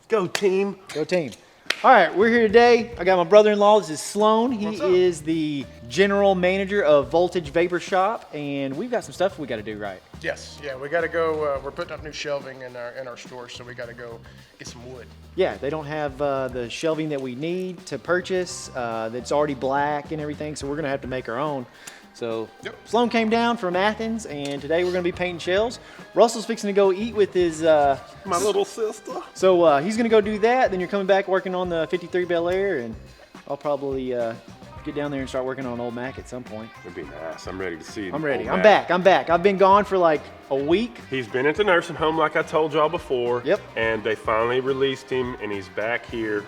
Go team. Go team. All right, we're here today. I got my brother-in-law. This is Sloan. He is the general manager of Voltage Vapor Shop, and we've got some stuff we got to do, right? Yes, yeah, we got to go. We're putting up new shelving in our store, so we got to go get some wood. Yeah, they don't have the shelving that we need to purchase. That's already black and everything, so we're gonna have to make our own. So Sloan came down from Athens, and today we're gonna be painting shelves. Russell's fixing to go eat with his my little sister. So he's gonna go do that. Then you're coming back working on the 53 Bel Air, and I'll probably get down there and start working on Old Mac at some point. It'd be nice. I'm ready to see. I'm ready. I'm back. I've been gone for like a week. He's been at the nursing home, like I told y'all before. Yep. And they finally released him, and he's back here.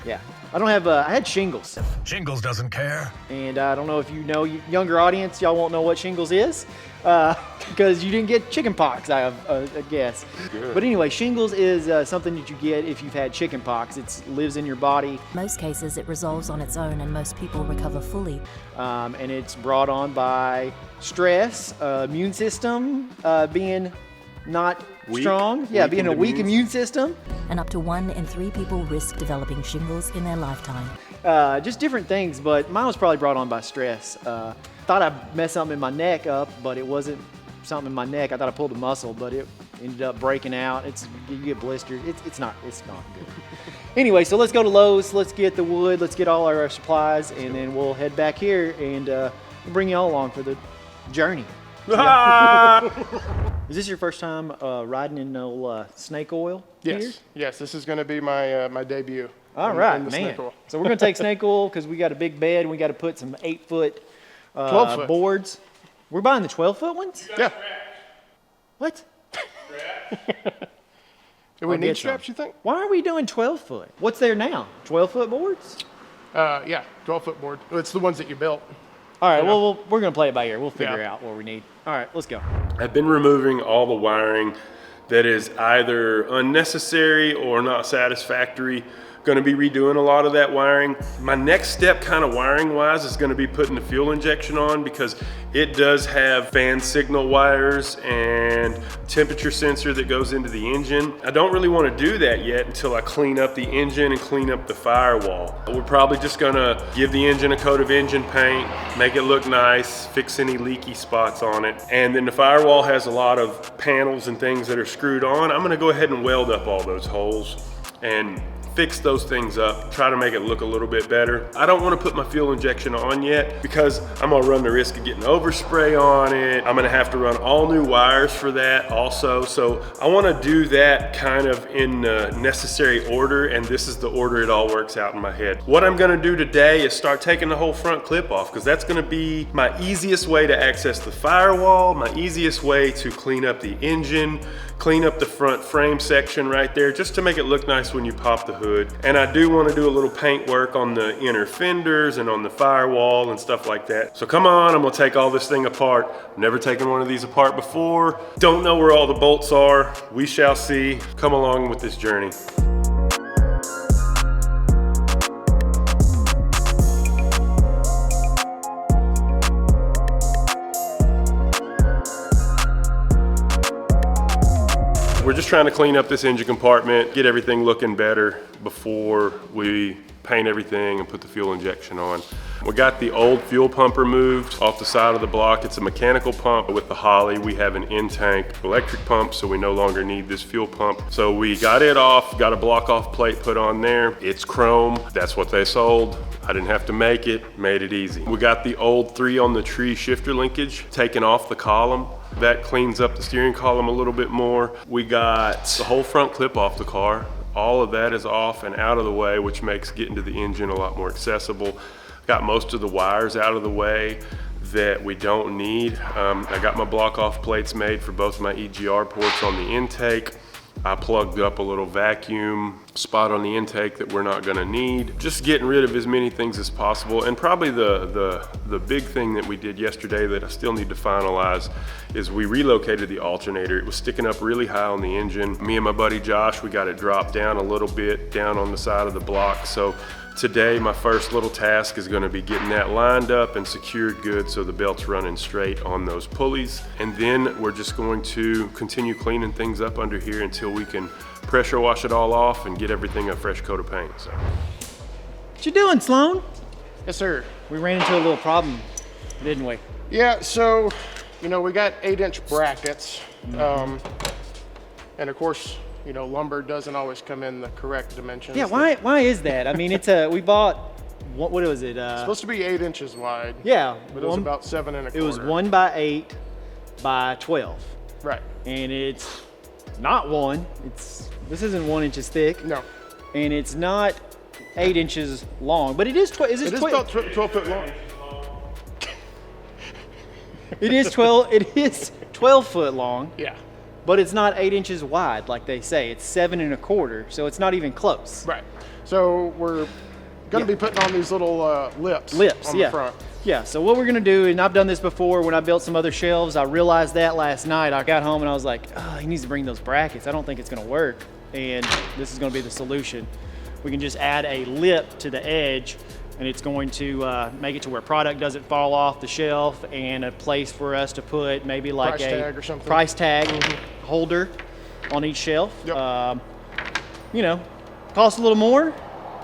Yeah. I don't have. I had shingles. Shingles doesn't care. And I don't know if you know, younger audience, y'all won't know what shingles is, because you didn't get chicken pox, I guess. Good. But anyway, shingles is something that you get if you've had chicken pox. It lives in your body. Most cases it resolves on its own and most people recover fully. And it's brought on by stress, immune system being not Weak. strong. Yeah, being a weak immune immune system. And up to 1 in 3 people risk developing shingles in their lifetime. Just different things, but mine was probably brought on by stress. Thought I messed something in my neck up, but it wasn't something in my neck. I thought I pulled a muscle, but it ended up breaking out. You get blistered. It's not good. Anyway, so let's go to Lowe's. Let's get the wood. Let's get all our supplies, and then we'll head back here and we'll bring you all along for the journey. Is this your first time riding in no snake oil? Yes, here? yes, this is going to be my my debut. All right, man. Snake oil. So we're gonna take snake oil because we got a big bed and we got to put some 8-foot 12-foot boards. We're buying the 12-foot ones? Yeah. What? Do we I'll need get straps, some. you think? Why are we doing 12-foot? What's there now? 12-foot boards? Yeah, 12-foot board. It's the ones that you built. All right, Yeah. well, we're gonna play it by ear. We'll figure Yeah. out what we need. All right, let's go. I've been removing all the wiring that is either unnecessary or not satisfactory. Going to be redoing a lot of that wiring. My next step kind of wiring wise is going to be putting the fuel injection on, because it does have fan signal wires and temperature sensor that goes into the engine. I don't really want to do that yet until I clean up the engine and clean up the firewall. We're probably just going to give the engine a coat of engine paint, make it look nice, fix any leaky spots on it. And then the firewall has a lot of panels and things that are screwed on. I'm going to go ahead and weld up all those holes and fix those things up, try to make it look a little bit better. I don't want to put my fuel injection on yet because I'm gonna run the risk of getting overspray on it. I'm gonna have to run all new wires for that also. So I want to do that kind of in necessary order, and this is the order it all works out in my head. What I'm gonna do today is start taking the whole front clip off, because that's gonna be my easiest way to access the firewall, my easiest way to clean up the engine, clean up the front frame section right there, just to make it look nice when you pop the hood. And I do want to do a little paint work on the inner fenders and on the firewall and stuff like that. So come on, I'm gonna take all this thing apart. I've never taken one of these apart before. Don't know where all the bolts are. We shall see. Come along with this journey. We're just trying to clean up this engine compartment, get everything looking better before we paint everything and put the fuel injection on. We got the old fuel pump removed off the side of the block. It's a mechanical pump. With the Holly, we have an in-tank electric pump, so we no longer need this fuel pump. So we got it off, got a block off plate put on there. It's chrome, that's what they sold. I didn't have to make it, made it easy. We got the old 3 on the tree shifter linkage taken off the column. That cleans up the steering column a little bit more. We got the whole front clip off the car. All of that is off and out of the way, which makes getting to the engine a lot more accessible. Got most of the wires out of the way that we don't need. I got my block off plates made for both my EGR ports on the intake. I plugged up a little vacuum spot on the intake that we're not gonna need. Just getting rid of as many things as possible. And probably the big thing that we did yesterday that I still need to finalize is we relocated the alternator. It was sticking up really high on the engine. Me and my buddy Josh, we got it dropped down a little bit down on the side of the block. So today, my first little task is gonna be getting that lined up and secured good so the belt's running straight on those pulleys. And then we're just going to continue cleaning things up under here until we can pressure wash it all off and get everything a fresh coat of paint. So. What you doing, Sloan? Yes, sir. We ran into a little problem, didn't we? Yeah, so, you know, we got 8-inch brackets. And of course, you know, lumber doesn't always come in the correct dimensions. Yeah, why is that? I mean, we bought, what was it? It's supposed to be 8 inches wide. Yeah. But it was about 7 1/4. It was 1 by 8 by 12. Right. And it's not this isn't 1 inches thick. No. And it's not 8 inches long, but it is 12. It is about 12 foot long. It is 12 foot long. Yeah. But it's not 8 inches wide, like they say. It's 7 1/4, so it's not even close. Right. So we're going to be putting on these little lips on the front. Yeah, so what we're gonna do, and I've done this before when I built some other shelves, I realized that last night. I got home and I was like, oh, he needs to bring those brackets. I don't think it's gonna work. And this is gonna be the solution. We can just add a lip to the edge, and it's going to make it to where product doesn't fall off the shelf, and a place for us to put maybe like Price tag or something. price tag holder on each shelf. Yep. You know, costs a little more,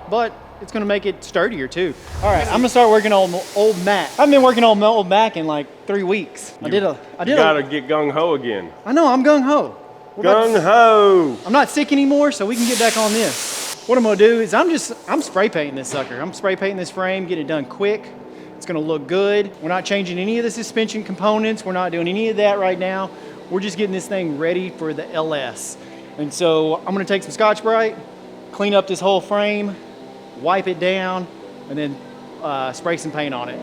but it's gonna make it sturdier too. All right, I'm gonna start working on old Mac. I've been working on old Mac in like 3 weeks. I did Gotta get gung ho again. I know, I'm gung ho. Gung ho! I'm not sick anymore, so we can get back on this. What I'm gonna do is I'm spray painting this sucker. I'm spray painting this frame, getting it done quick. It's gonna look good. We're not changing any of the suspension components. We're not doing any of that right now. We're just getting this thing ready for the LS. And so I'm gonna take some Scotch-Brite, clean up this whole frame, wipe it down, and then spray some paint on it.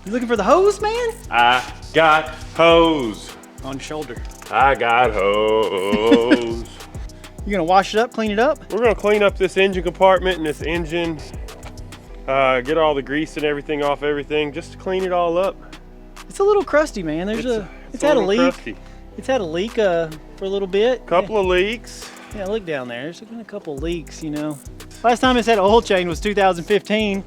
You looking for the hose, man? I got hose. On shoulder. I got hose. You gonna wash it up, clean it up? We're gonna clean up this engine compartment and this engine, get all the grease and everything off everything, just to clean it all up. It's a little crusty, man. It's had a leak. Crusty. It's had a leak for a little bit. Couple of leaks. Yeah, look down there. There's been a couple leaks, you know. Last time it's had an oil change was 2015.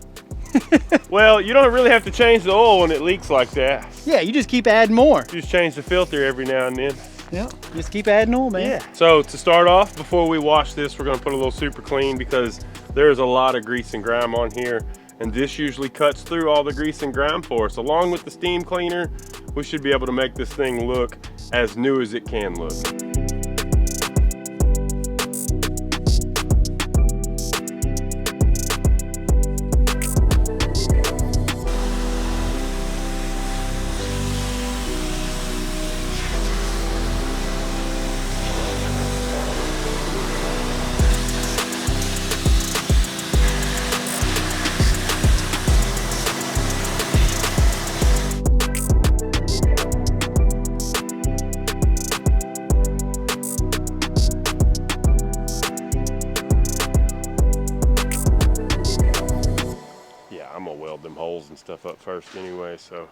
Well, you don't really have to change the oil when it leaks like that. Yeah, you just keep adding more. You just change the filter every now and then. Yeah, just keep adding oil, man. Yeah. So to start off, before we wash this, we're gonna put a little super clean because there's a lot of grease and grime on here, and this usually cuts through all the grease and grime for us. Along with the steam cleaner, we should be able to make this thing look as new as it can look. And stuff up first anyway, so.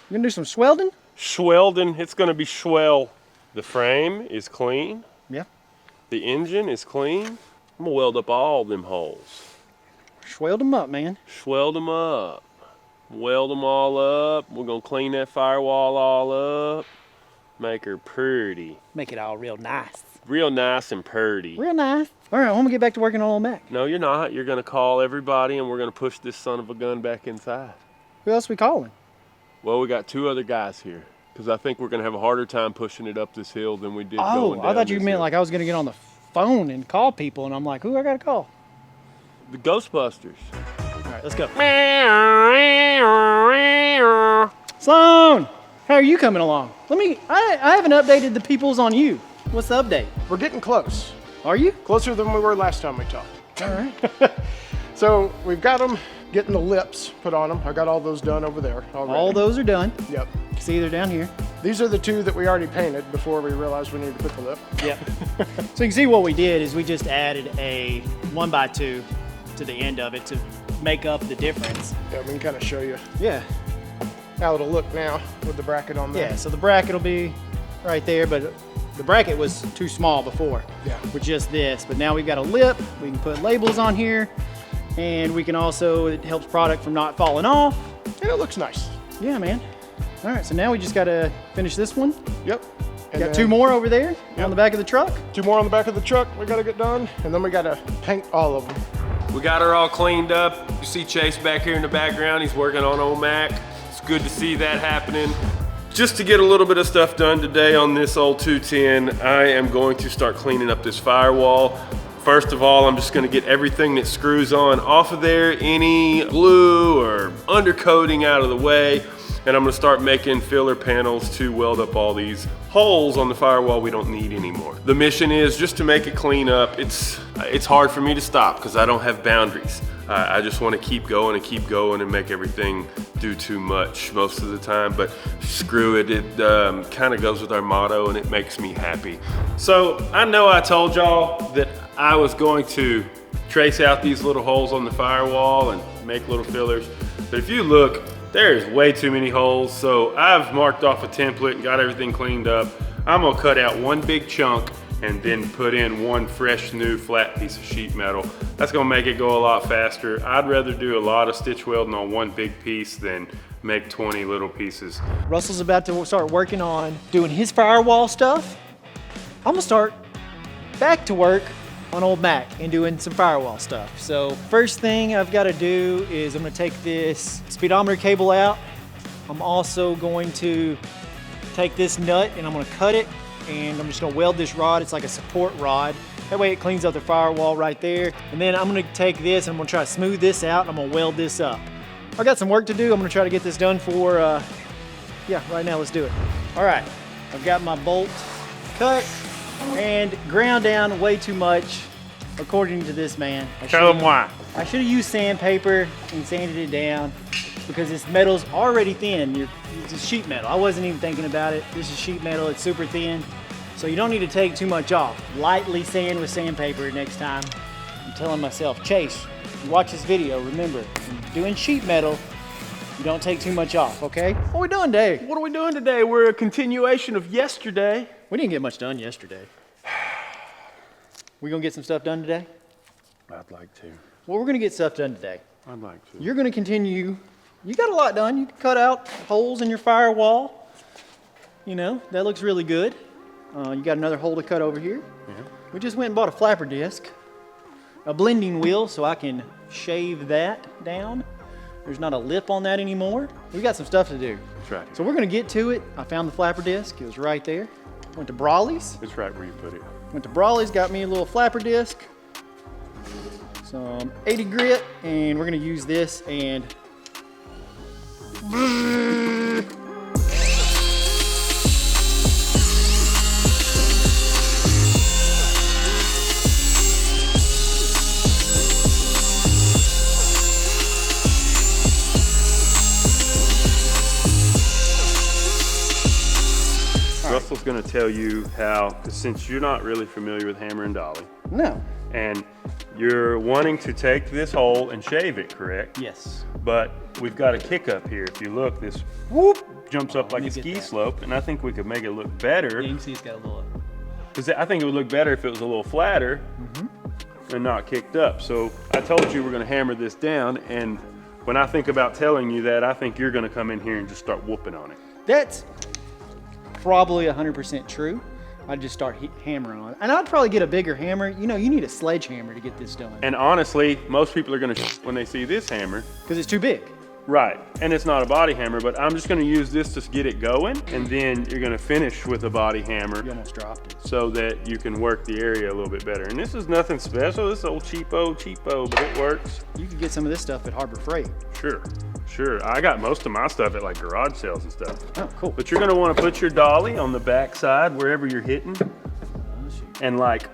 You gonna do some swelding? Schwelding, it's gonna be schwell. The frame is clean. Yeah. The engine is clean. I'm gonna weld up all them holes. Swelled them up, man. Swelled them up. Weld them all up. We're gonna clean that firewall all up. Make her pretty. Make it all real nice. Real nice and pretty. Real nice. All right, I'm gonna get back to working on old Mac. No, you're not. You're gonna call everybody and we're gonna push this son of a gun back inside. Who else we calling? Well, we got 2 other guys here because I think we're gonna have a harder time pushing it up this hill than we did going down I thought you this meant hill. like I was gonna get on the phone and call people, and I'm like, who I gotta call? The Ghostbusters. All right, let's go. Sloan, how are you coming along? I haven't updated the peoples on you. What's the update? We're getting close. Are you? Closer than we were last time we talked. All right. So we've got them getting the lips put on them. I got all those done over there already. All those are done. Yep. See, they're down here. These are the 2 that we already painted before we realized we needed to put the lip. Yep. So you can see what we did is we just added a 1x2 to the end of it to make up the difference. Yeah, we can kind of show you Yeah. how it'll look now with the bracket on there. Yeah, so the bracket will be right there, but the bracket was too small before. Yeah. With just this, but now we've got a lip. We can put labels on here, and we can also, it helps product from not falling off. And it looks nice. Yeah, man. All right, so now we just gotta finish this one. Yep. And Got then 2 more over there on the back of the truck. 2 more on the back of the truck we gotta get done. And then we gotta paint all of them. We got her all cleaned up. You see Chase back here in the background. He's working on old Mac. It's good to see that happening. Just to get a little bit of stuff done today on this old 210, I am going to start cleaning up this firewall. First of all, I'm just gonna get everything that screws on off of there, any glue or undercoating out of the way. And I'm gonna start making filler panels to weld up all these holes on the firewall we don't need anymore. The mission is just to make it clean up. It's hard for me to stop because I don't have boundaries. I just wanna keep going and make everything do too much most of the time, but screw it. It kind of goes with our motto and it makes me happy. So I know I told y'all that I was going to trace out these little holes on the firewall and make little fillers, but if you look, there's way too many holes, so I've marked off a template and got everything cleaned up. I'm gonna cut out one big chunk and then put in one fresh new flat piece of sheet metal. That's gonna make it go a lot faster. I'd rather do a lot of stitch welding on one big piece than make 20 little pieces. Russell's about to start working on doing his firewall stuff. I'm gonna start back to work on old Mac and doing some firewall stuff. So first thing I've got to do is I'm going to take this speedometer cable out. I'm also going to take this nut and I'm going to cut it, and I'm just going to weld this rod. It's like a support rod. That way it cleans up the firewall right there. And then I'm going to take this and I'm going to try to smooth this out and I'm going to weld this up. I got some work to do. I'm going to try to get this done for, yeah, right now. Let's do it. All right, I've got my bolt cut and ground down way too much, according to this man. Tell them why. I should have used sandpaper and sanded it down because this metal's already thin. It's sheet metal. I wasn't even thinking about it. This is sheet metal. It's super thin, so you don't need to take too much off. Lightly sand with sandpaper next time. I'm telling myself, Chase, you watch this video, remember, when you're doing sheet metal, you don't take too much off, okay? What are we doing today? What are we doing today? We're a continuation of yesterday. We didn't get much done yesterday. We gonna get some stuff done today? I'd like to. Well, we're gonna get stuff done today. I'd like to. You're gonna continue. You got a lot done. You cut out holes in your firewall. You know, that looks really good. You got another hole to cut over here. Yeah. We just went and bought a flapper disc, a blending wheel so I can shave that down. There's not a lip on that anymore. We got some stuff to do. That's right. So we're gonna get to it. I found the flapper disc. It was right there. Went to Brawley's. It's right where you put it. Went to Brawley's, got me a little flapper disc, some 80 grit, and we're gonna use this and Russell's going to tell you how, 'cause since you're not really familiar with hammer and dolly, no. and you're wanting to take this hole and shave it, correct? Yes. But we've got a kick up here. If you look, this whoop jumps up like me a get ski that. slope, and I think we could make it look better. Yeah, you can see it's got a little. Because I think it would look better if it was a little flatter and not kicked up. So I told you we're going to hammer this down, and when I think about telling you that, I think you're going to come in here and just start whooping on it. That's probably 100% true. I'd just start hammering on it. And I'd probably get a bigger hammer. You know, you need a sledgehammer to get this done. And honestly, most people are going to when they see this hammer. Because it's too big. Right, and it's not a body hammer, but I'm just going to use this to get it going, and then you're going to finish with a body hammer. You almost dropped it. So that you can work the area a little bit better. And this is nothing special. This is old cheapo, but it works. You could get some of this stuff at Harbor Freight. Sure. I got most of my stuff at like garage sales and stuff. Oh, cool. But you're going to want to put your dolly on the back side wherever you're hitting. And like,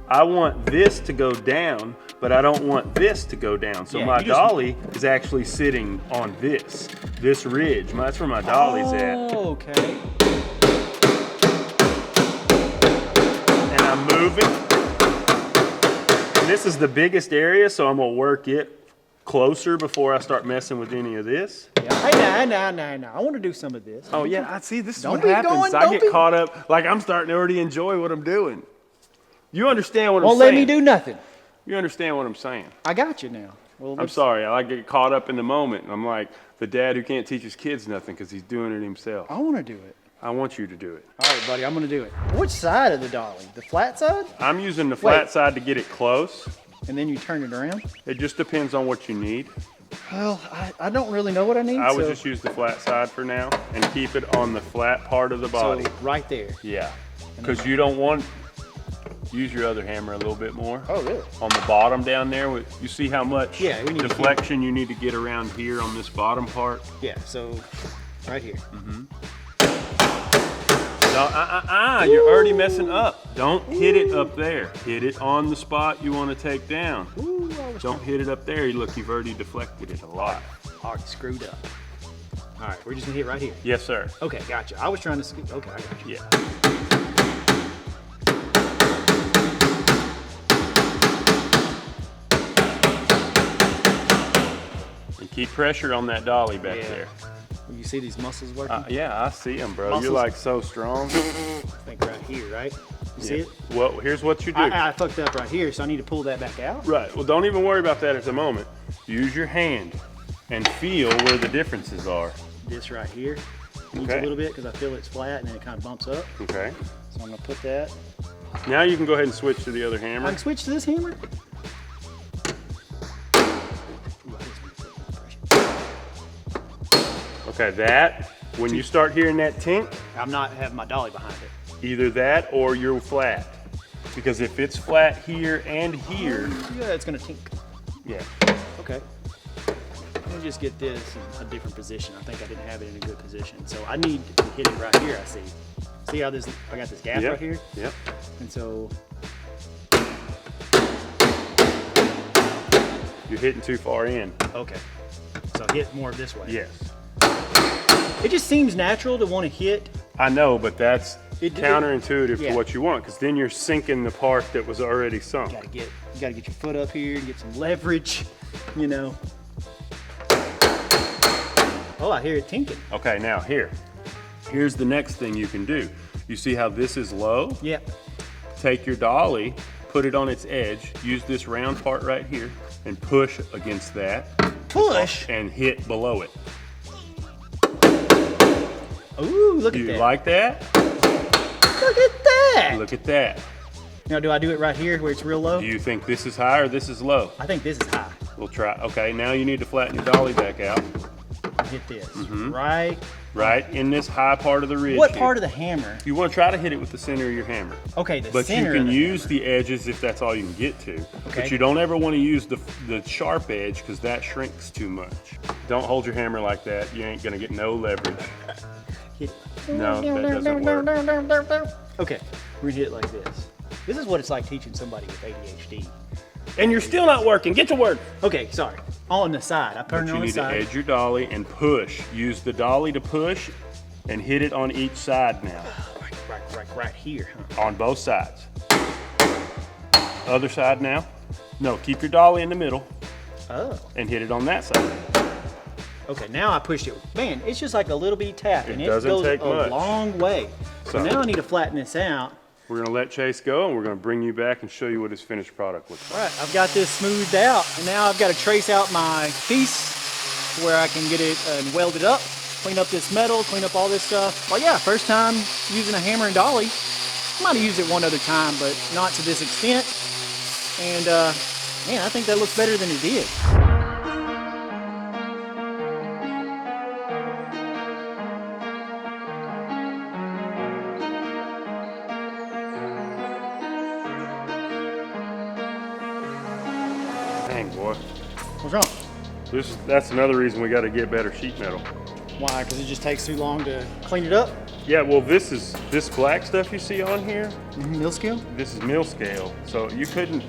I want this to go down, but I don't want this to go down. So Yeah, my you just- dolly is actually sitting on this ridge. That's where my dolly's at. Oh, okay. And I'm moving. And this is the biggest area, so I'm gonna work it closer before I start messing with any of this. Yeah. Hey, now. I want to do some of this. Oh yeah, I see. This is Don't what be happens. going- I don't get be- caught up. Like I'm starting to already enjoy what I'm doing. You understand what I'm Won't saying? let me do nothing. You understand what I'm saying? I got you now. Well, I'm let's- sorry. I like get caught up in the moment. And I'm like the dad who can't teach his kids nothing because he's doing it himself. I want to do it. I want you to do it. All right, buddy, I'm going to do it. Which side of the dolly? The flat side? I'm using the flat Wait. side to get it close. And then you turn it around? It just depends on what you need. Well, I don't really know what I need. I would so, just use the flat side for now and keep it on the flat part of the body. so right there. Yeah, because you don't want, use your other hammer a little bit more. Oh, really? On the bottom down there, you see how much Yeah, we need to deflection you need to get around here on this bottom part? Yeah, so right here. No, you're already messing up. Don't hit it up there. Hit it on the spot you want to take down. Ooh, I was Don't hit it up there. Look, you've already deflected it a lot. already screwed up. All right, we're just going to hit right here. Yes, sir. Okay, gotcha. I was trying to, okay, I got you. Yeah. And keep pressure on that dolly back Yeah. there. You see these muscles working? Yeah, I see them, bro. Muscles. You're like so strong. I think right here, right? You see it? Well, here's what you do. I fucked up right here, so I need to pull that back out. Right. Well, don't even worry about that at the moment. Use your hand and feel where the differences are. This right here needs Okay. a little bit because I feel it's flat and then it kind of bumps up. Okay. So I'm going to put that. Now you can go ahead and switch to the other I hammer. can switch to this hammer. Ooh, I just need to put pressure. Okay, that, when you start hearing that tink, I'm not having my dolly behind it. either that or you're flat. Because if it's flat here and here, Yeah, it's going to tink. yeah. Okay. Let me just get this in a different position. I think I didn't have it in a good position. So I need to hit it right here, I see. See how this, I got this gap Yep. right here? Yep. And so, You're hitting too far in. okay. So hit more this way. Yes. It just seems natural to want to hit. I know, but that's It- counterintuitive yeah. to what you want, because then you're sinking the part that was already sunk. You gotta get your foot up here, get some leverage, you know. Oh, I hear it tinking. Okay, now here's the next thing you can do. You see how this is low? Yeah. Take your dolly, put it on its edge, use this round part right here, and push against that, Push. and hit below it. Ooh, look Do at you that. like that? Look at that. Look at that. Now, do I do it right here where it's real low? Do you think this is high or this is low? I think this is high. We'll try. Okay, now you need to flatten your dolly back out. Hit this. Mm-hmm. Right. In this high part of the ridge. What here. part of the hammer? You want to try to hit it with the center of your hammer. Okay, the But you center can of the use hammer. the edges if that's all you can get to. Okay. But you don't ever want to use the sharp edge because that shrinks too much. Don't hold your hammer like that. You ain't gonna get no leverage. Hit. No, that doesn't work. Okay, we're gonna hit it like this. This is what it's like teaching somebody with ADHD. And you're still not working. Get to work. Okay, sorry. On the side. I turn But it you on the need to side. edge your dolly and push. Use the dolly to push and hit it on each side now. Right here, huh? On both sides. Other side now. No, keep your dolly in the middle Oh. and hit it on that side. Okay, now I pushed it. Man, it's just like a little bitty tap, and it doesn't goes take a much. long way. So So- now I need to flatten this out. We're gonna let Chase go and we're gonna bring you back and show you what his finished product looks like. All right, I've got this smoothed out, and now I've got to trace out my piece where I can get it and weld it up, clean up this metal, clean up all this stuff. Well, yeah, first time using a hammer and dolly. I might have used it one other time, but not to this extent. And man, I think that looks better than it did. Dang, boy. What's wrong? That's another reason we gotta get better sheet metal. Why? Because it just takes too long to clean it up? Yeah, well, this black stuff you see on here, Mill scale? this is mill scale. So you couldn't,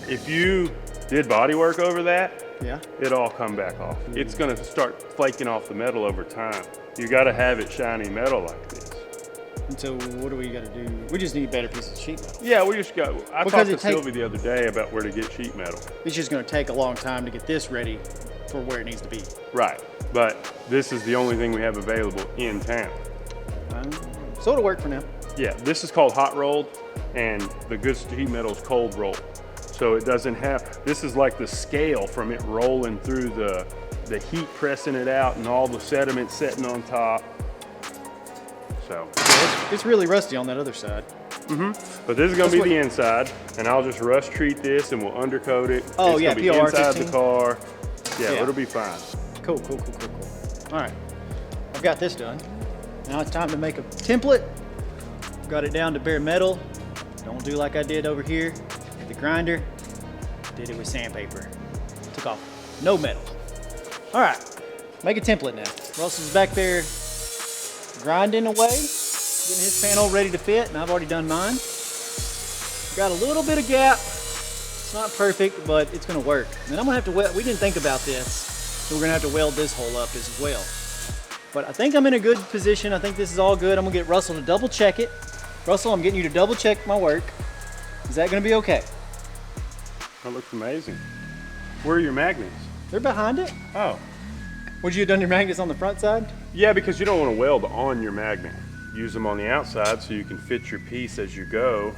if you did body work over that, Yeah. it'll all come back off. It's gonna start flaking off the metal over time. You gotta have it shiny metal like this. And so what do we got to do? We just need better pieces of sheet metal. Yeah, we just got. I Because talked it to take- Sylvie the other day about where to get sheet metal. It's just going to take a long time to get this ready for where it needs to be. Right, but this is the only thing we have available in town. So it'll work for now. Yeah, this is called hot rolled, and the good sheet metal is cold rolled. So it doesn't have. This is like the scale from it rolling through the heat pressing it out and all the sediment setting on top. So, It's really rusty on that other side. but this is gonna That's be what- the inside, and I'll just rust treat this and we'll undercoat it. Oh, it's yeah, gonna be POR inside 15. the car. Yeah, Yeah. it'll be fine. Cool. All right, I've got this done. Now it's time to make a template. Got it down to bare metal. Don't do like I did over here with the grinder. Did it with sandpaper. Took off no metal. All right, make a template now. Russell's back there grinding away, getting his panel ready to fit, and I've already done mine. Got a little bit of gap. It's not perfect, but it's gonna work. And then I'm gonna have to weld. We didn't think about this, so we're gonna have to weld this hole up as well. But I think I'm in a good position. I think this is all good. I'm gonna get Russell to double check it. Russell, I'm getting you to double check my work. Is that gonna be okay? That looks amazing. Where are your magnets? They're behind it. Oh. Would you have done your magnets on the front side? Yeah, because you don't want to weld on your magnet. Use them on the outside so you can fit your piece as you go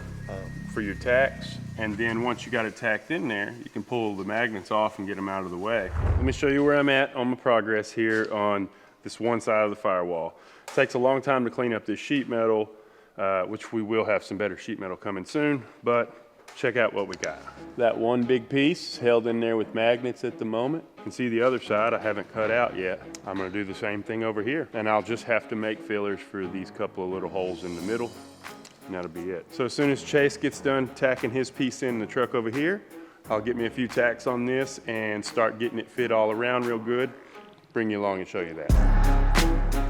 for your tacks. And then once you got it tacked in there, you can pull the magnets off and get them out of the way. Let me show you where I'm at on my progress here on this one side of the firewall. It takes a long time to clean up this sheet metal, which we will have some better sheet metal coming soon, but check out what we got. That one big piece is held in there with magnets at the moment. You can see the other side I haven't cut out yet. I'm gonna do the same thing over here, and I'll just have to make fillers for these couple of little holes in the middle, and that'll be it. So as soon as Chase gets done tacking his piece in the truck over here, I'll get me a few tacks on this and start getting it fit all around real good. Bring you along and show you that.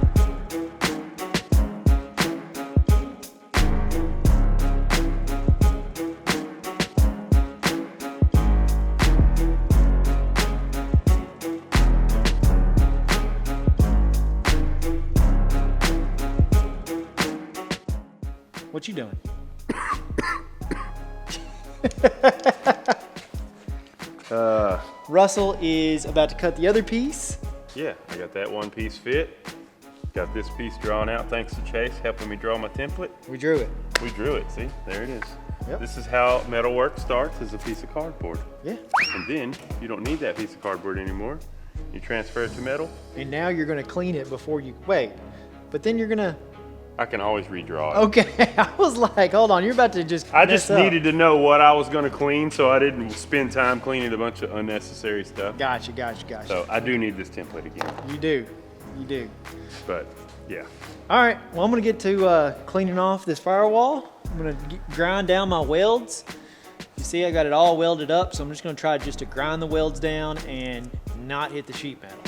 What you doing? Russell is about to cut the other piece. Yeah, I got that one piece fit. Got this piece drawn out thanks to Chase helping me draw my template. We drew it. We drew it, see? There it is. Yep. This is how metalwork starts, as a piece of cardboard. Yeah. And then you don't need that piece of cardboard anymore. You transfer it to metal. And now you're gonna clean it before you wait. But then you're gonna. I can always redraw it. Okay, I was like, hold on, you're about to just. I just mess up. needed to know what I was going to clean, so I didn't spend time cleaning a bunch of unnecessary stuff. Gotcha. So I do need this template again. You do. But yeah. All right, well, I'm gonna get to cleaning off this firewall. I'm gonna grind down my welds. You see, I got it all welded up, so I'm just gonna try just to grind the welds down and not hit the sheet metal.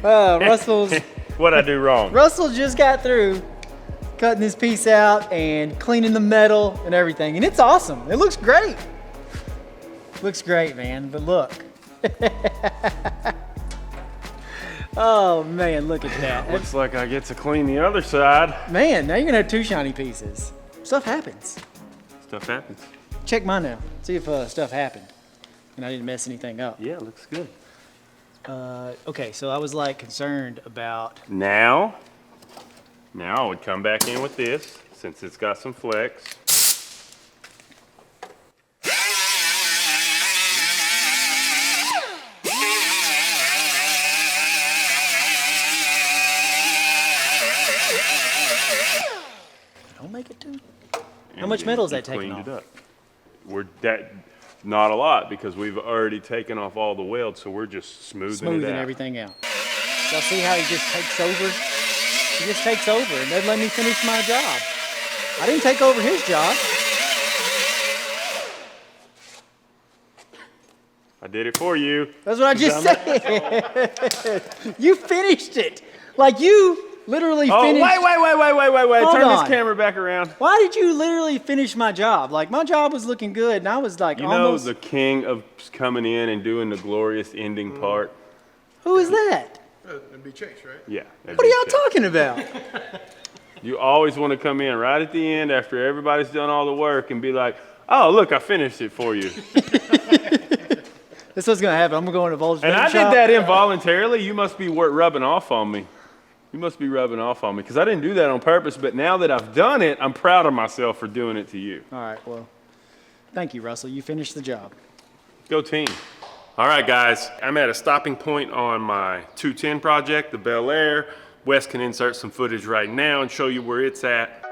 Russell's What'd I do wrong? Russell just got through cutting this piece out and cleaning the metal and everything, and it's awesome. It looks great. Looks great, man. But look. Oh man, look at that. Looks like I get to clean the other side. Man, now you're gonna have two shiny pieces. Stuff happens. Stuff happens. Check mine now. See if stuff happened and I didn't mess anything up. Yeah, looks good. Okay, so I was like concerned about. Now I would come back in with this, since it's got some flex. Don't make it too. How much metal is that taking Cleaned off? it up. Not a lot, because we've already taken off all the welds, so we're just smoothing it out. Everything out. Y'all see how he just takes over? He just takes over and doesn't let me finish my job. I didn't take over his job. I did it for you. That's what I just said. You finished it. Like literally Oh, finish. wait. Hold Turn on. this camera back around. Why did you literally finish my job? Like, my job was looking good, and I was like You almost. know the king of coming in and doing the glorious ending part? Who is that? It'd be Chase, right? Yeah. What are y'all talking about? You always want to come in right at the end after everybody's done all the work and be like, oh, look, I finished it for you. This is what's gonna happen. I'm gonna go in a Voltage And I paint did shop. that involuntarily. You must be rubbing off on me. You must be rubbing off on me because I didn't do that on purpose. But now that I've done it, I'm proud of myself for doing it to you. All right, well, thank you, Russell. You finished the job. Go team. All right, guys, I'm at a stopping point on my 210 project, the Bel Air. Wes can insert some footage right now and show you where it's at.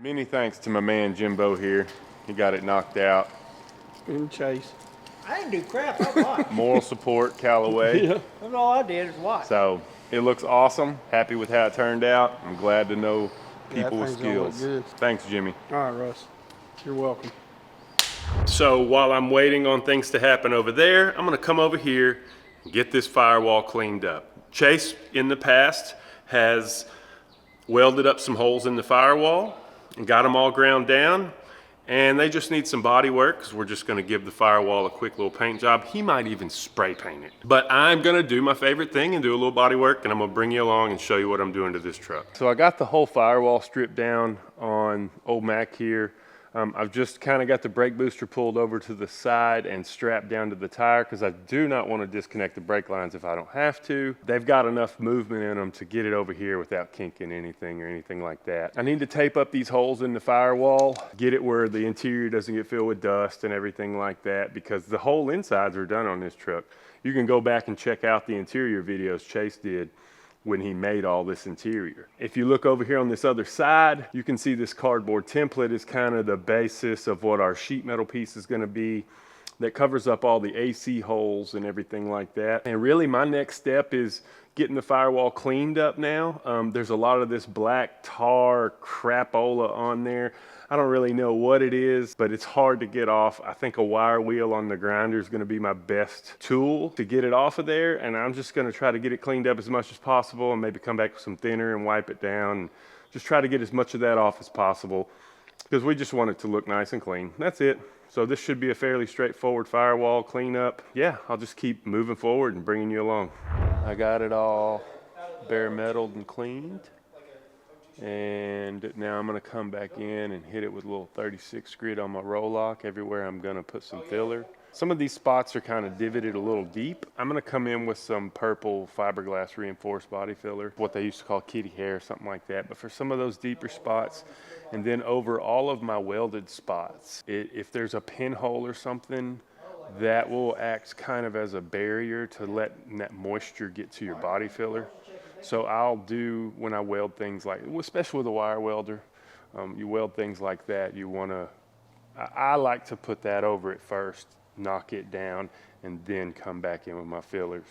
Many thanks to my man Jimbo here. He got it knocked out. And Chase. I didn't do crap. I watched. Moral support, Callaway. Yeah. That's all I did is watch. So it looks awesome. Happy with how it turned out. I'm glad to know people with thing's gonna look skills. good. Thanks, Jimmy. All right, Russ. You're welcome. So while I'm waiting on things to happen over there, I'm gonna come over here and get this firewall cleaned up. Chase, in the past, has welded up some holes in the firewall and got them all ground down. And they just need some body work because we're just gonna give the firewall a quick little paint job. He might even spray paint it. But I'm gonna do my favorite thing and do a little body work, and I'm gonna bring you along and show you what I'm doing to this truck. So I got the whole firewall stripped down on old Mac here. I've just kind of got the brake booster pulled over to the side and strapped down to the tire because I do not want to disconnect the brake lines if I don't have to. They've got enough movement in them to get it over here without kinking anything or anything like that. I need to tape up these holes in the firewall, get it where the interior doesn't get filled with dust and everything like that, because the whole insides are done on this truck. You can go back and check out the interior videos Chase did when he made all this interior. If you look over here on this other side, you can see this cardboard template is kind of the basis of what our sheet metal piece is gonna be. That covers up all the AC holes and everything like that. And really my next step is getting the firewall cleaned up now. There's a lot of this black tar crapola on there. I don't really know what it is, but it's hard to get off. I think a wire wheel on the grinder is gonna be my best tool to get it off of there. And I'm just gonna try to get it cleaned up as much as possible and maybe come back with some thinner and wipe it down. And just try to get as much of that off as possible because we just want it to look nice and clean. That's it. So this should be a fairly straightforward firewall cleanup. Yeah, I'll just keep moving forward and bringing you along. I got it all bare metaled and cleaned. And now I'm gonna come back in and hit it with a little 36 grit on my roll lock. Everywhere I'm gonna put some filler. Some of these spots are kind of divoted a little deep. I'm gonna come in with some purple fiberglass reinforced body filler, what they used to call kitty hair, something like that. But for some of those deeper spots, and then over all of my welded spots, if there's a pinhole or something, that will act kind of as a barrier to let that moisture get to your body filler. So I'll do, when I weld things like, especially with a wire welder, you weld things like that, you wanna, I like to put that over it first, knock it down, and then come back in with my fillers.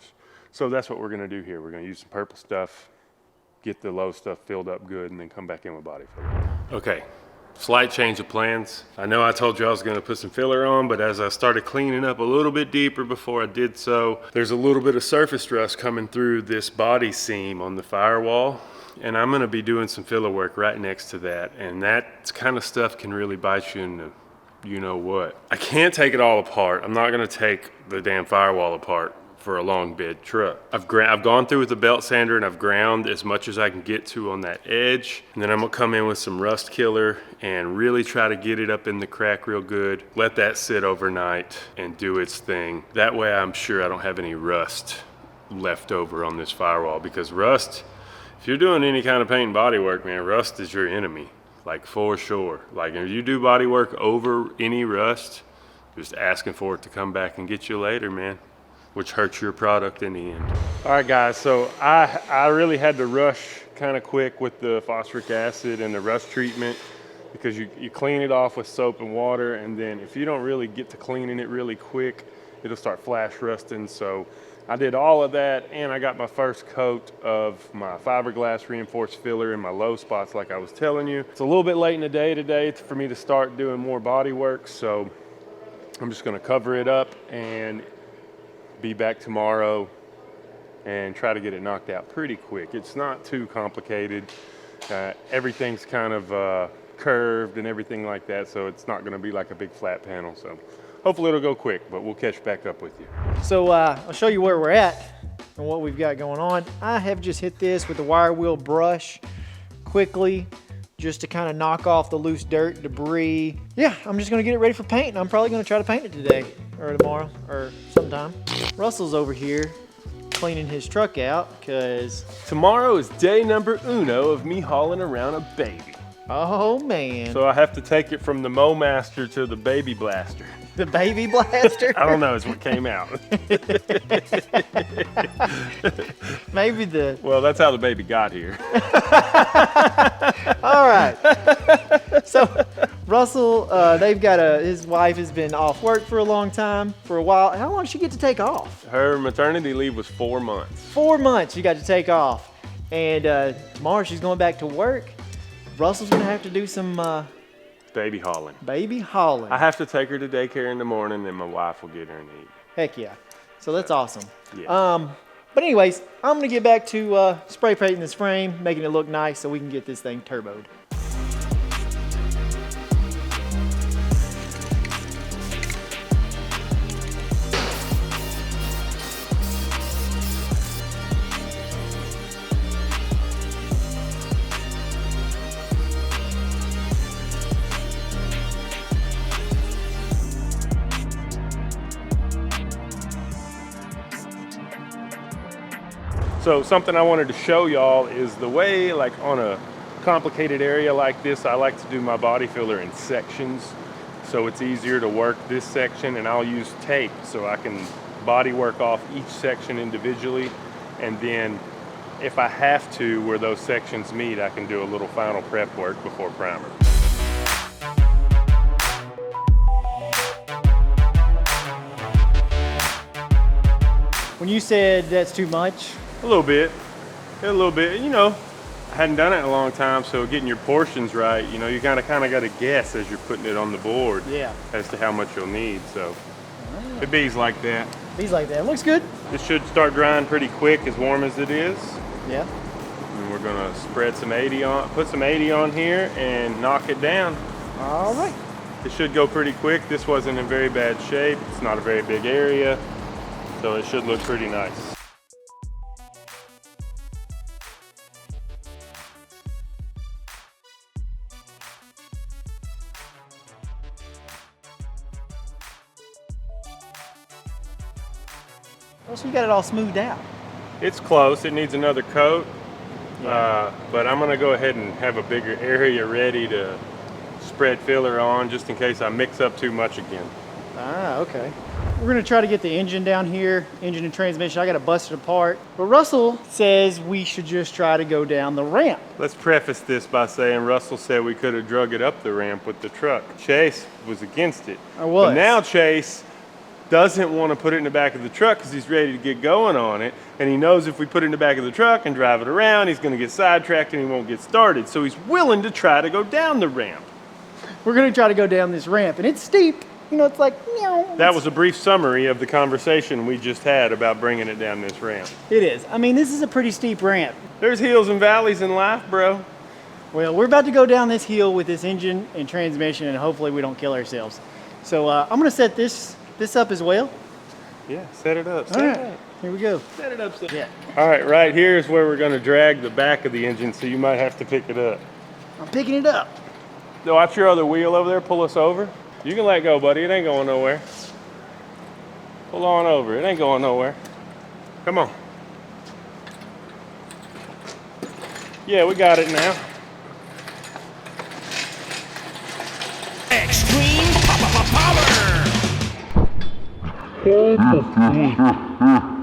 So that's what we're gonna do here. We're gonna use some purple stuff, get the low stuff filled up good, and then come back in with body filler. Okay, slight change of plans. I know I told you I was gonna put some filler on, but as I started cleaning up a little bit deeper before I did so, there's a little bit of surface rust coming through this body seam on the firewall. And I'm gonna be doing some filler work right next to that. And that kind of stuff can really bite you in the you know what. I can't take it all apart. I'm not gonna take the damn firewall apart for a long bed truck. I've gone through with the belt sander and I've ground as much as I can get to on that edge. And then I'm gonna come in with some rust killer and really try to get it up in the crack real good. Let that sit overnight and do its thing. That way I'm sure I don't have any rust left over on this firewall, because rust, if you're doing any kind of paint and body work, man, rust is your enemy, like for sure. Like if you do body work over any rust, just asking for it to come back and get you later, man, which hurts your product in the end. All right, guys, so I really had to rush kind of quick with the phosphoric acid and the rust treatment, because you clean it off with soap and water, and then if you don't really get to cleaning it really quick, it'll start flash rusting. So I did all of that, and I got my first coat of my fiberglass reinforced filler in my low spots like I was telling you. It's a little bit late in the day today for me to start doing more body work, so I'm just gonna cover it up and be back tomorrow and try to get it knocked out pretty quick. It's not too complicated. Everything's kind of curved and everything like that, so it's not gonna be like a big flat panel. So hopefully it'll go quick, but we'll catch back up with you. So I'll show you where we're at and what we've got going on. I have just hit this with the wire wheel brush quickly, just to kind of knock off the loose dirt, debris. Yeah, I'm just gonna get it ready for paint, and I'm probably gonna try to paint it today or tomorrow or sometime. Russell's over here cleaning his truck out, because Tomorrow is day number uno of me hauling around a baby. oh man, So I have to take it from the Mowmaster to the baby blaster. the baby blaster. I don't know, is what came out. Maybe the, Well, that's how the baby got here. all right. So Russell, they've got his wife has been off work for a long time, for a while. How long did she get to take off? Her maternity leave was 4 months. 4 months she got to take off. And tomorrow she's going back to work. Russell's gonna have to do some Baby hauling. baby hauling. I have to take her to daycare in the morning, and my wife will get her and eat. Heck yeah. So that's awesome. Yeah. But anyways, I'm gonna get back to spray painting this frame, making it look nice so we can get this thing turboed. So something I wanted to show y'all is the way, like on a complicated area like this, I like to do my body filler in sections. So it's easier to work this section, and I'll use tape so I can body work off each section individually. And then if I have to, where those sections meet, I can do a little final prep work before primer. When you said that's too much, A little bit, you know, I hadn't done it in a long time, so getting your portions right, you know, you kind of got to guess as you're putting it on the board yeah, as to how much you'll need. So it bees like that. he's like that. Looks good. It should start drying pretty quick, as warm as it is. Yeah. And we're gonna spread some 80 on, put some 80 on here and knock it down. All right. It should go pretty quick. This wasn't in very bad shape. It's not a very big area, so it should look pretty nice. Well, so you got it all smoothed out. It's close. It needs another coat. Yeah. But I'm gonna go ahead and have a bigger area ready to spread filler on, just in case I mix up too much again. Ah, okay. We're gonna try to get the engine down here, engine and transmission. I gotta bust it apart. But Russell says we should just try to go down the ramp. Let's preface this by saying Russell said we could have drug it up the ramp with the truck. Chase was against it. I was. But now Chase doesn't want to put it in the back of the truck because he's ready to get going on it. And he knows if we put it in the back of the truck and drive it around, he's going to get sidetracked and he won't get started. So he's willing to try to go down the ramp. We're gonna try to go down this ramp, and it's steep. You know, it's like, meow. That was a brief summary of the conversation we just had about bringing it down this ramp. It is. I mean, this is a pretty steep ramp. There's hills and valleys in life, bro. Well, we're about to go down this hill with this engine and transmission, and hopefully we don't kill ourselves. So I'm gonna set this up as well. Yeah, set it up. All right, here we go. Set it up. Yeah, All right here is where we're going to drag the back of the engine, so you might have to pick it up. I'm picking it up. Watch your other wheel over there. Pull us over. You can let go, buddy. It ain't going nowhere. Pull on over. It ain't going nowhere. Come on. Yeah, we got it now. Extreme power!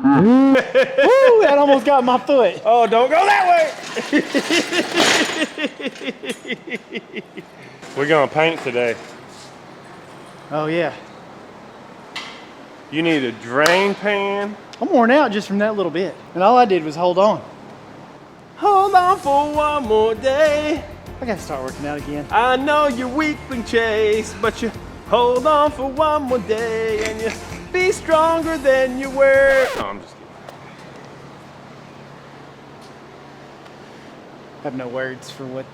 Woo, that almost got my foot. Oh, don't go that way. We're going to paint today. Oh yeah. You need a drain pan. I'm worn out just from that little bit. And all I did was hold on. Hold on for one more day. I gotta start working out again. I know you're weakling chase, but you hold on for one more day and you be stronger than you were. No, I'm just kidding. I have no words for what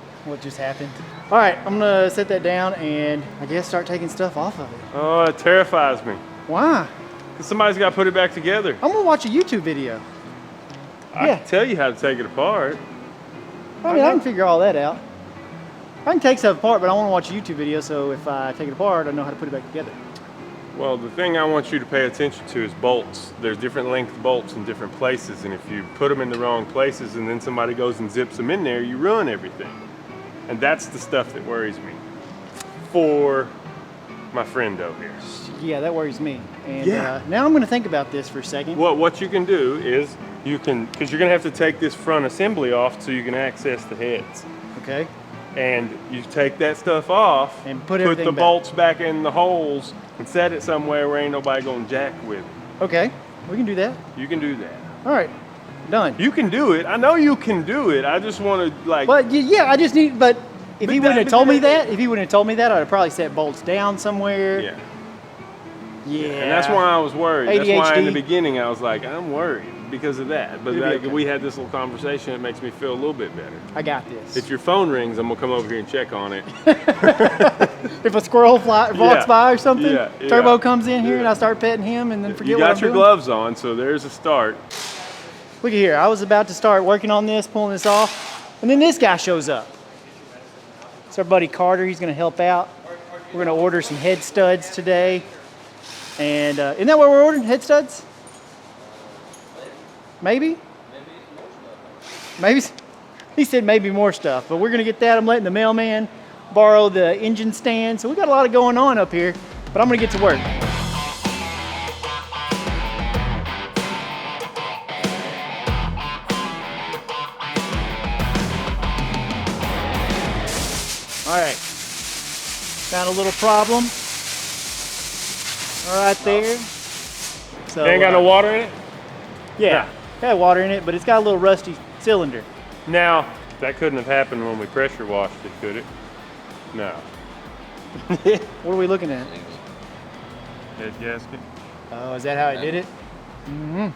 just happened. All right, I'm gonna set that down and I guess start taking stuff off of it. Oh, it terrifies me. Why? Because somebody's got to put it back together. I'm gonna watch a YouTube video. I can tell you how to take it apart. I mean, I can figure all that out. I can take stuff apart, but I want to watch a YouTube video, so if I take it apart, I know how to put it back together. Well, the thing I want you to pay attention to is bolts. There's different length bolts in different places, and if you put them in the wrong places and then somebody goes and zips them in there, you ruin everything. And that's the stuff that worries me for my friend over here. Yeah, that worries me. And Yeah. now I'm going to think about this for a second. What you can do is because you're going to have to take this front assembly off so you can access the heads. Okay. And you take that stuff off And put the everything back. bolts back in the holes and set it somewhere where ain't nobody going to jack with it. Okay, we can do that. You can do that. All right, done. You can do it. I know you can do it. I just want to like. But yeah, I just need. But if he wouldn't have told me that- that, I'd have probably set bolts down somewhere. Yeah. Yeah. And that's why I was worried. That's why in the ADHD. beginning I was like, I'm worried because of that. But It'll be like, okay. we had this little conversation. It makes me feel a little bit better. I got this. If your phone rings, I'm gonna come over here and check on it. If a squirrel walks Yeah. by or something, Yeah, Turbo yeah. comes in here and Yeah. I start petting him and then forget You what I'm got your doing. gloves on, so there's a start. Look at here. I was about to start working on this, pulling this off, and then this guy shows up. It's our buddy Carter. He's going to help out. We're going to order some head studs today. And isn't that what we're ordering? Head studs? Maybe? Maybe. He said maybe more stuff, but we're going to get that. I'm letting the mailman borrow the engine stand. So we got a lot of going on up here, but I'm going to get to work. All right, found a little problem right there. So, Ain't got no water in it? yeah, got water in it, but it's got a little rusty cylinder. Now, that couldn't have happened when we pressure washed it, could it? No. What are we looking at? Head gasket? Oh, is that how I did it? Well,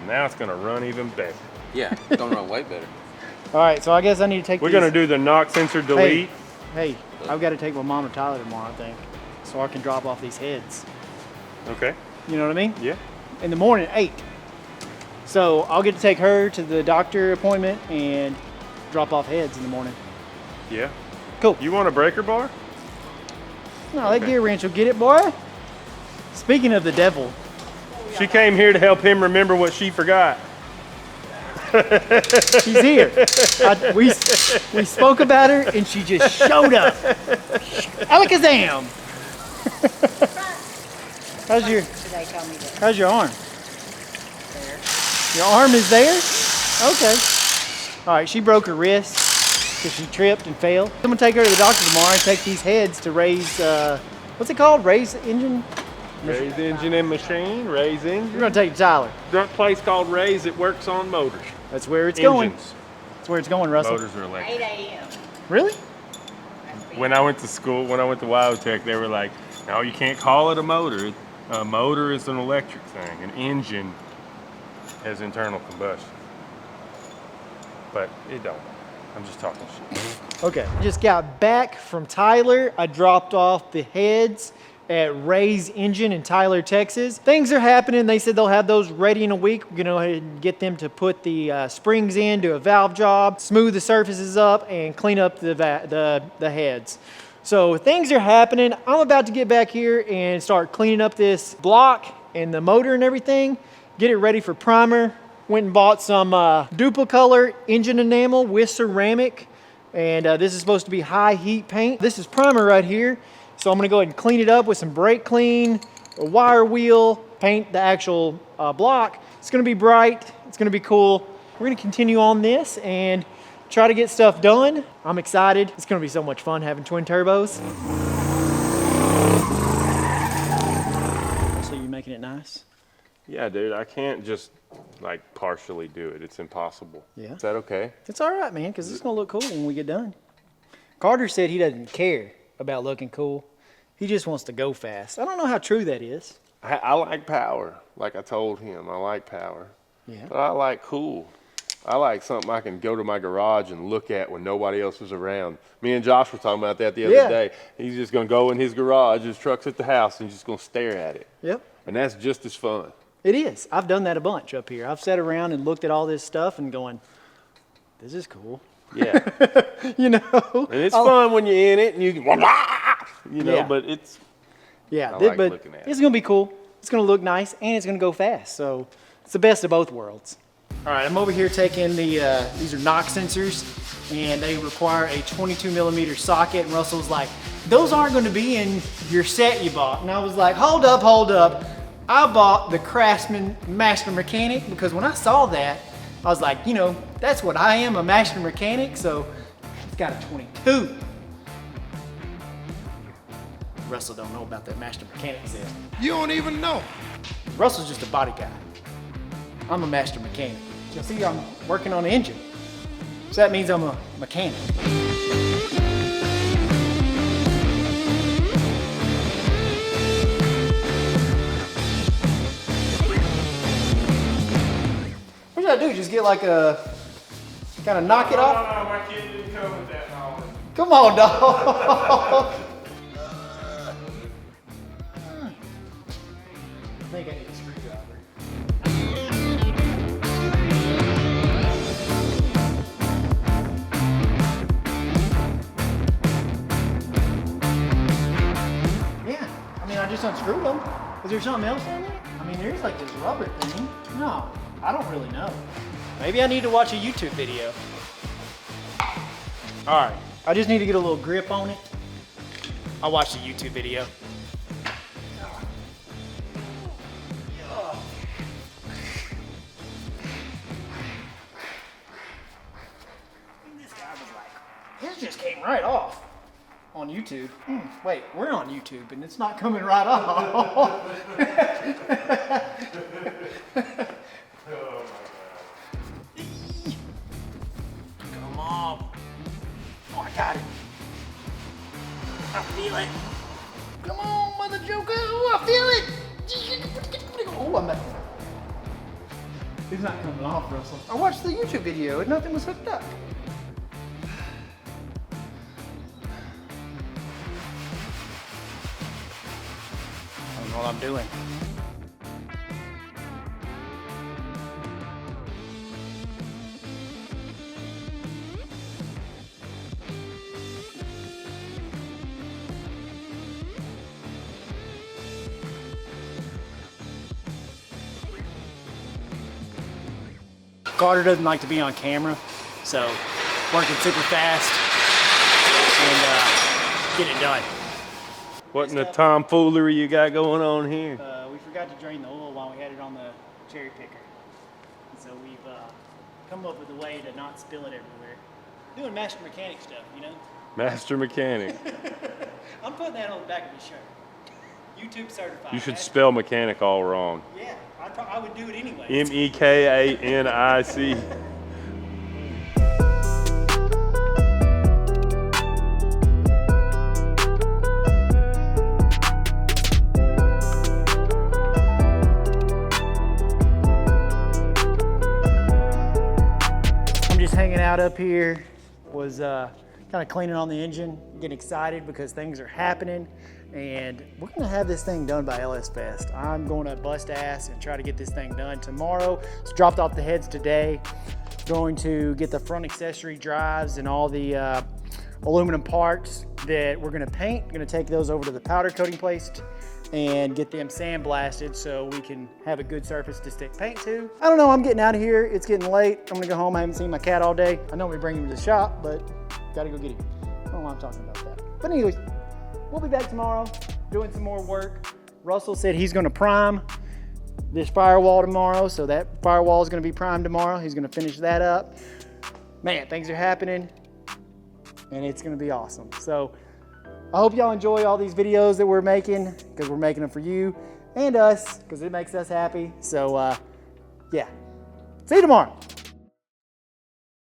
now it's gonna run even better. Yeah, it's gonna run way better. All right, so I guess I need to take We're these. gonna do the knock sensor delete. Hey, I've got to take my mom to Tyler tomorrow, I think, so I can drop off these heads. Okay. You know what I mean? Yeah. In the morning at 8. So I'll get to take her to the doctor appointment and drop off heads in the morning. Yeah. Cool. You want a breaker bar? No, that Okay. gear wrench will get it, boy. Speaking of the devil, She came here to help him remember what she forgot. she's here. We spoke about her and she just showed up. Alakazam! How's your arm? Your arm is there? Okay. All right, she broke her wrist because she tripped and fell. I'm gonna take her to the doctor tomorrow and take these heads to raise, what's it called? Raise the engine? Ray's Engine and Machine, Ray's Engine. We're gonna take Tyler. That place called Ray's, it works on motors. That's where it's going. Engines. That's where it's going, Russell. Motors are electric. 8 a.m. Really? When I went to school, when I went to Wildtech, they were like, no, you can't call it a motor. A motor is an electric thing. An engine has internal combustion. But it don't. I'm just talking shit. Okay. Just got back from Tyler. I dropped off the heads at Ray's Engine in Tyler, Texas. Things are happening. They said they'll have those ready in a week. We're gonna go ahead and get them to put the springs in, do a valve job, smooth the surfaces up, and clean up the heads. So things are happening. I'm about to get back here and start cleaning up this block and the motor and everything, get it ready for primer. Went and bought some Duplicolor engine enamel with ceramic, and this is supposed to be high heat paint. This is primer right here. So I'm gonna go ahead and clean it up with some brake clean, a wire wheel, paint the actual block. It's gonna be bright, it's gonna be cool. We're gonna continue on this and try to get stuff done. I'm excited. It's gonna be so much fun having twin turbos. So you making it nice? Yeah, dude, I can't just like partially do it. It's impossible. Yeah. Is that okay? It's all right, man, because it's gonna look cool when we get done. Carter said he doesn't care about looking cool. He just wants to go fast. I don't know how true that is. I like power. Like I told him, I like power. Yeah. But I like cool. I like something I can go to my garage and look at when nobody else is around. Me and Josh were talking about that the other day. He's just gonna go in his garage, his truck's at the house, and he's just gonna stare at it. Yep. And that's just as fun. It is. I've done that a bunch up here. I've sat around and looked at all this stuff and going, this is cool. Yeah. You know? And it's fun when you're in it and you can, you know, Yeah. but it's, Yeah, I like but looking at it's it. gonna be cool. It's gonna look nice and it's gonna go fast. So it's the best of both worlds. All right, I'm over here taking the, these are knock sensors and they require a 22 millimeter socket. And Russell's like, those aren't gonna be in your set you bought. And I was like, hold up, hold up. I bought the Craftsman Master Mechanic because when I saw that, I was like, you know, that's what I am, a Master Mechanic. So it's got a 22. Russell don't know about that Master Mechanic set. You don't even know. Russell's just a body guy. I'm a master mechanic. You see, I'm working on the engine. So that means I'm a mechanic. What should I do? Just get like a, kind of knock it off? No, my kid didn't come with that knowledge. Come on, dog. I think I need a screwdriver. Yeah, I mean, I just unscrewed them. Is there something else on there? I mean, there's like this rubber thing. No, I don't really know. Maybe I need to watch a YouTube video. All right, I just need to get a little grip on it. I'll watch the YouTube video. This guy was like, this just came right off on YouTube. Wait, we're on YouTube and it's not coming right off. Come on. Oh, I got it. I feel it. Come on, mother joker. Oh, I feel it. Oh, I'm not. It's not coming off, Russell. I watched the YouTube video and nothing was hooked up. I don't know what I'm doing. Carter doesn't like to be on camera, so working super fast and get it done. What in the tomfoolery you got going on here? We forgot to drain the oil while we had it on the cherry picker. And so we've come up with a way to not spill it everywhere. Doing master mechanic stuff, you know? Master mechanic. I'm putting that on the back of his shirt. YouTube certified. You should spell mechanic all wrong. Yeah, I would do it anyway. Mekanic. I'm just hanging out up here. Was kind of cleaning on the engine, getting excited because things are happening, and we're gonna have this thing done by LS Fest. I'm going to bust ass and try to get this thing done tomorrow. It's dropped off the heads today. Going to get the front accessory drives and all the aluminum parts that we're gonna paint. Gonna take those over to the powder coating place and get them sandblasted so we can have a good surface to stick paint to. I don't know, I'm getting out of here. It's getting late. I'm gonna go home. I haven't seen my cat all day. I know we bring him to the shop, but gotta go get him. I don't know why I'm talking about that. But anyways, we'll be back tomorrow doing some more work. Russell said he's gonna prime this firewall tomorrow, so that firewall is gonna be primed tomorrow. He's gonna finish that up. Man, things are happening and it's gonna be awesome. So I hope y'all enjoy all these videos that we're making, because we're making them for you and us, because it makes us happy. So yeah, see you tomorrow.